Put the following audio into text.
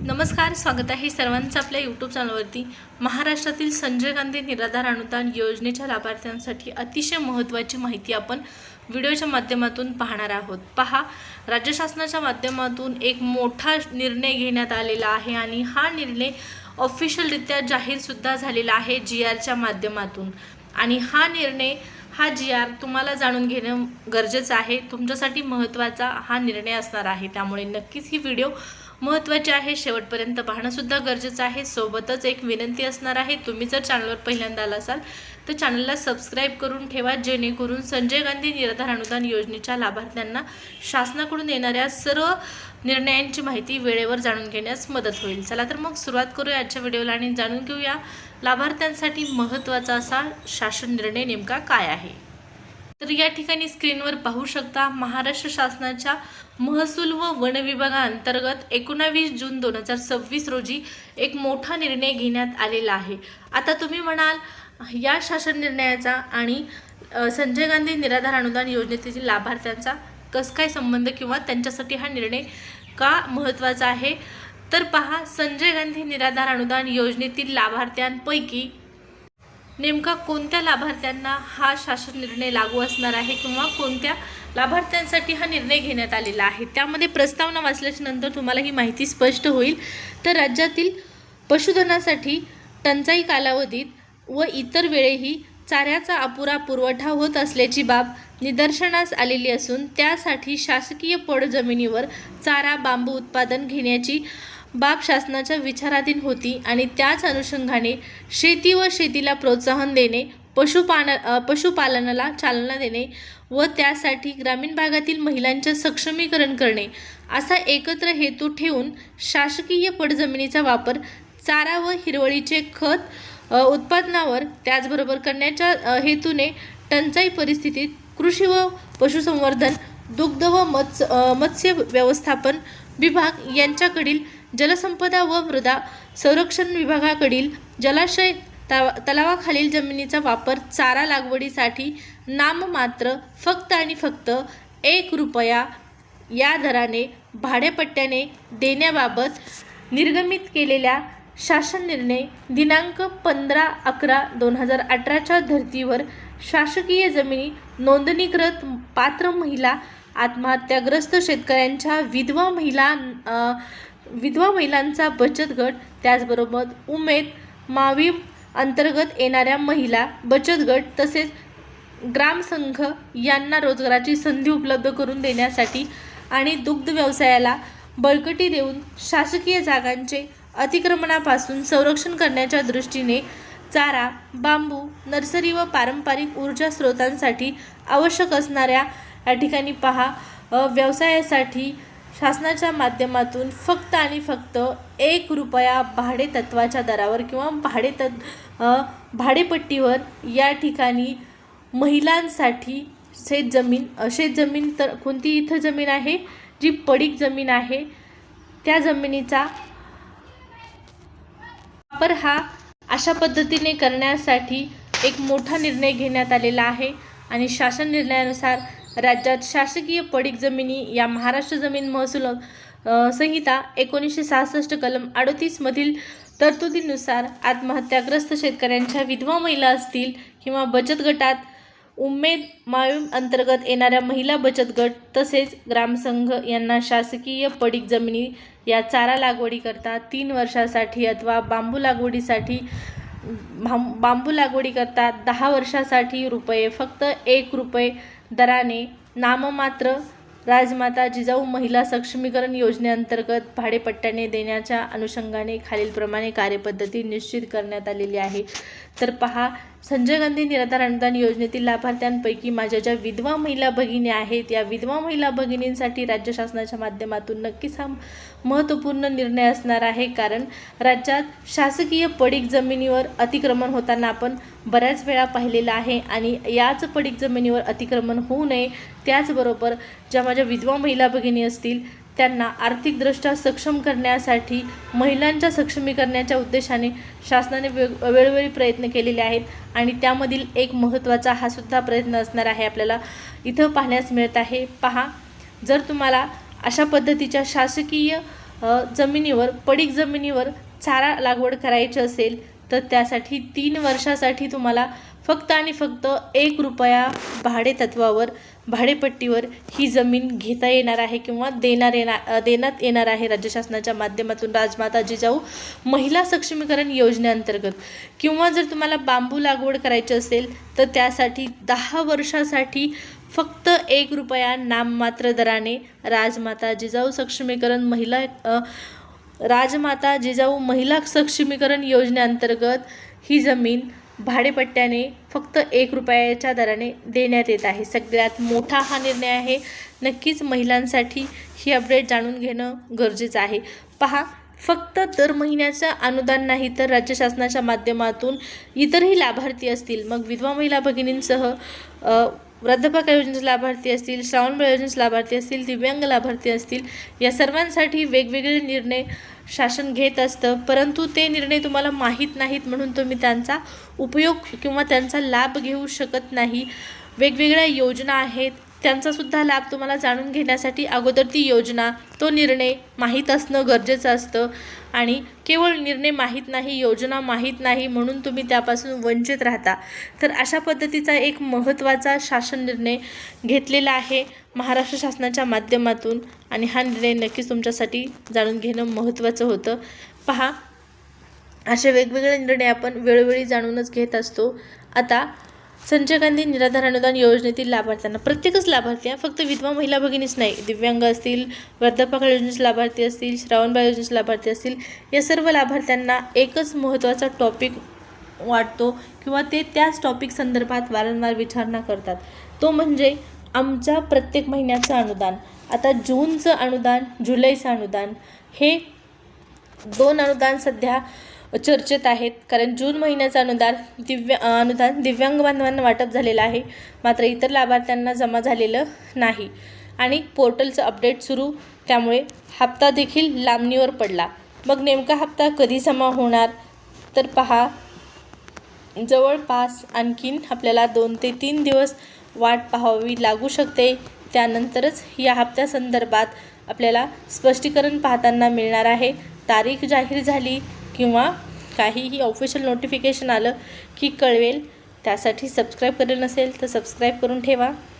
नमस्कार, स्वागत आहे सर्वांचं आपल्या यूट्यूब चॅनलवरती। महाराष्ट्रातील संजय गांधी निराधार अनुदान योजनेच्या लाभार्थ्यांसाठी अतिशय महत्त्वाची माहिती आपण व्हिडिओच्या माध्यमातून पाहणार आहोत। पहा, राज्य शासनाच्या माध्यमातून एक मोठा निर्णय घेण्यात आलेला आहे आणि हा निर्णय ऑफिशियलरित्या जाहीरसुद्धा झालेला आहे GRच्या माध्यमातून। आणि हा GR तुम्हाला जाणून घेणं गरजेचं आहे। तुमच्यासाठी महत्त्वाचा हा निर्णय असणार आहे, त्यामुळे नक्कीच ही व्हिडिओ महत्त्वाचे आहे, शेवटपर्यंत पाहणं सुद्धा गरजेचं आहे। सोबतच एक विनंती असणार आहे, तुम्ही जर चॅनलवर पहिल्यांदा आला असाल तर चॅनलला सबस्क्राइब करून ठेवा, जेणेकरून संजय गांधी निराधार अनुदान योजनेच्या लाभार्थ्यांना शासनाकडून येणाऱ्या सर्व निर्णयांची माहिती वेळेवर जाणून घेण्यास मदत होईल। चला तर मग सुरुवात करूया आजच्या व्हिडिओला आणि जाणून घेऊया लाभार्थ्यांसाठी महत्त्वाचा असा शासन निर्णय नेमका काय आहे। तर या ठिकाणी स्क्रीनवर पाहू शकता, महाराष्ट्र शासनाच्या महसूल व वन विभागाअंतर्गत 19 जून 2026 रोजी एक मोठा निर्णय घेण्यात आलेला आहे। आता तुम्ही म्हणाल, या शासन निर्णयाचा आणि संजय गांधी निराधार अनुदान योजनेतील लाभार्थ्यांचा कस काय संबंध किंवा त्यांच्यासाठी हा निर्णय का महत्त्वाचा आहे। तर पहा, संजय गांधी निराधार अनुदान योजनेतील लाभार्थ्यांपैकी नेमका कोणत्या लाभार्थ्यांना हा शासन निर्णय लागू असणार आहे किंवा कोणत्या लाभार्थ्यांसाठी हा निर्णय घेण्यात आलेला आहे, त्यामध्ये प्रस्तावना वाचल्याच्या नंतर तुम्हाला ही माहिती स्पष्ट होईल। तर राज्यातील पशुधनासाठी टंचाई कालावधीत व इतर वेळेही चाऱ्याचा अपुरा पुरवठा होत असल्याची बाब निदर्शनास आलेली असून, त्यासाठी शासकीय पडजमिनीवर चारा बांबू उत्पादन घेण्याची बाब शासनाच्या विचाराधीन होती आणि त्याच अनुषंगाने शेती व शेतीला प्रोत्साहन देणे, पशुपालनाला चालना देणे व त्यासाठी ग्रामीण भागातील महिलांचे सक्षमीकरण करणे असा एकत्र हेतू ठेवून शासकीय पडजमिनीचा वापर चारा व हिरवळीचे खत उत्पादनावर त्याचबरोबर करण्याच्या हेतूने टंचाई परिस्थितीत कृषी व पशुसंवर्धन, दुग्ध व मत्स्य व्यवस्थापन विभाग यांच्याकडील जलसंपदा व मृदा संरक्षण विभागाकडील जलाशय तलावाखालील जमिनीचा वापर चारा लागवडीसाठी नाममात्र फक्त आणि फक्त ₹1 या दराने भाडेपट्ट्याने देण्याबाबत निर्गमित केलेला शासन निर्णय दिनांक 15/11/2018च्या धर्तीवर शासकीय जमिनी नोंदणीकृत पात्र महिला, आत्महत्याग्रस्त शेतकऱ्यांच्या विधवा महिलांचा बचत गट, त्याचबरोबर उमेद माविम अंतर्गत येणाऱ्या महिला बचत गट तसेच ग्रामसंघ यांना रोजगाराची संधी उपलब्ध करून देण्यासाठी आणि दुग्ध व्यवसायाला बळकटी देऊन शासकीय जागांचे अतिक्रमणापासून संरक्षण करण्याच्या दृष्टीने चारा, बांबू, नर्सरी व पारंपरिक ऊर्जा स्रोतांसाठी आवश्यक असणाऱ्या या ठिकाणी पहा व्यवसायासाठी शासनाच्या माध्यमातून फक्त आणि फक्त ₹1 भाडे तत्वाच्या दरावर किंवा भाडेपट्टीवर या ठिकाणी महिलांसाठी शेतजमीन तर कोणती इथं जमीन आहे, जी पडीक जमीन आहे, त्या जमिनीचा वापर हा अशा पद्धतीने करण्यासाठी एक मोठा निर्णय घेण्यात आलेला आहे। आणि शासन निर्णयानुसार राज्यात शासकीय पडीक जमिनी या महाराष्ट्र जमीन महसूल संहिता 1966 कलम 38 मधील तरतुदीनुसार आत्महत्याग्रस्त शेतकऱ्यांच्या विधवा महिला असतील किंवा बचत गटात उमेद माविम अंतर्गत येणाऱ्या महिला बचत गट तसेच ग्रामसंघ यांना शासकीय पडीक जमिनी या चारा लागवडीकरता 3 वर्षासाठी अथवा बांबू लागवडीकरता 10 वर्षासाठी फक्त ₹1 दराने नाममात्र राजमाता जिजाऊ महिला सक्षमीकरण योजनेअंतर्गत भाडेपट्ट्याने देण्याच्या अनुषंगाने खालीलप्रमाणे कार्यपद्धती निश्चित करण्यात आलेली आहे। तर पहा, संजय गांधी निराधार अनुदान योजनेतील लाभार्थ्यांपैकी माझ्या ज्या विधवा महिला भगिनी आहेत, या विधवा महिला भगिनींसाठी राज्य शासनाच्या माध्यमातून नक्कीच हा महत्त्वपूर्ण निर्णय असणार आहे। कारण राज्यात शासकीय पडीक जमिनीवर अतिक्रमण होताना आपण बऱ्याच वेळा पाहिलेलं आहे आणि याच पडीक जमिनीवर अतिक्रमण होऊ नये, त्याचबरोबर ज्या माझ्या विधवा महिला भगिनी असतील त्यांना आर्थिकदृष्ट्या सक्षम करण्यासाठी महिलांच्या सक्षमीकरणाच्या उद्देशाने शासनाने वेळोवेळी प्रयत्न केलेले आहेत आणि त्यामधील एक महत्त्वाचा हा सुद्धा प्रयत्न असणार आहे आपल्याला इथं पाहण्यास मिळत आहे। पहा, जर तुम्हाला अशा पद्धतीच्या शासकीय जमिनीवर पडीक जमिनीवर चारा लागवड करायची असेल तर त्यासाठी 3 वर्षासाठी तुम्हाला फक्त आणि फक्त 1 रुपया भाडेतत्वावर भाडेपट्टीवर ही जमीन घेता येणार आहे किंवा देण्यात येणार आहे राज्य शासनाच्या माध्यमातून राजमाता जिजाऊ महिला सक्षमीकरण योजनेअंतर्गत. किंवा जर तुम्हाला बांबू लागवड करायची असेल तर त्यासाठी 10 वर्षासाठी फक्त 1 रुपया नाममात्र दराने राजमाता जिजाऊ सक्षमीकरण योजनेअंतर्गत ही जमीन भाडेपट्ट्याने फक्त 1 रुपयाच्या दराने देण्यात येत आहे. सगळ्यात मोठा हा निर्णय आहे. नक्कीच महिलांसाठी ही अपडेट जाणून घेणं गरजेचं आहे. पहा, फक्त दर महिन्याचं अनुदान नाही तर राज्य शासनाच्या माध्यमातून इतरही लाभार्थी असतील, मग विधवा महिला भगिनींसह वृद्धापकाळ योजनेचे लाभार्थी असतील, श्रावणबाळ योजनेचे लाभार्थी असतील, दिव्यांग लाभार्थी असतील, या सर्वांसाठी वेगवेगळे निर्णय शासन घेत असतं. परंतु ते निर्णय तुम्हाला माहीत नाहीत म्हणून तुम्ही त्यांचा उपयोग किंवा त्यांचा लाभ घेऊ शकत नाही. वेगवेगळ्या योजना आहेत, त्यांचासुद्धा लाभ तुम्हाला जाणून घेण्यासाठी अगोदर ती योजना, तो निर्णय माहीत असणं गरजेचं असतं. आणि केवळ निर्णय माहीत नाही, योजना माहीत नाही म्हणून तुम्ही त्यापासून वंचित राहता. तर अशा पद्धतीचा एक महत्त्वाचा शासन निर्णय घेतलेला आहे महाराष्ट्र शासनाच्या माध्यमातून आणि हा निर्णय नक्कीच तुमच्यासाठी जाणून घेणं महत्त्वाचं होतं. पहा, असे वेगवेगळे निर्णय आपण वेळोवेळी जाणूनच घेत असतो. आता संजय गांधी निराधार अनुदान योजनेतील लाभार्थ्यांना, प्रत्येकच लाभार्थी, फक्त विधवा महिला भगिनीच नाही, दिव्यांग असतील, वृद्धापकाळ योजनेचे लाभार्थी असतील, श्रावणबाळ योजनेचे लाभार्थी असतील, या सर्व लाभार्थ्यांना एकच महत्त्वाचा टॉपिक वाटतो किंवा ते त्याच टॉपिक संदर्भात वारंवार विचारणा करतात. तो म्हणजे आमच्या प्रत्येक महिन्याचं अनुदान. आता जूनचं अनुदान, जुलैचं अनुदान, हे 2 अनुदान सध्या चर्चेत आहेत. कारण जून महिन्याचं अनुदान दिव्यांग बांधवांना वाटप झालेलं आहे, मात्र इतर लाभार्थ्यांना जमा झालेलं नाही. आणि पोर्टलचं अपडेट सुरू, त्यामुळे हप्ता देखील लांबणीवर पडला. मग नेमका हप्ता कधी जमा होणार तर पहा, जवळपास आणखीन आपल्याला 2 ते 3 दिवस वाट पाहावी लागू शकते. त्यानंतरच या हप्त्यासंदर्भात आपल्याला स्पष्टीकरण पाहताना मिळणार आहे. तारीख जाहीर झाली किंवा काहीही ऑफिशियल नोटिफिकेशन आलं की कळवेल. त्यासाठी सबस्क्राईब केलं नसेल तर सबस्क्राईब करून ठेवा.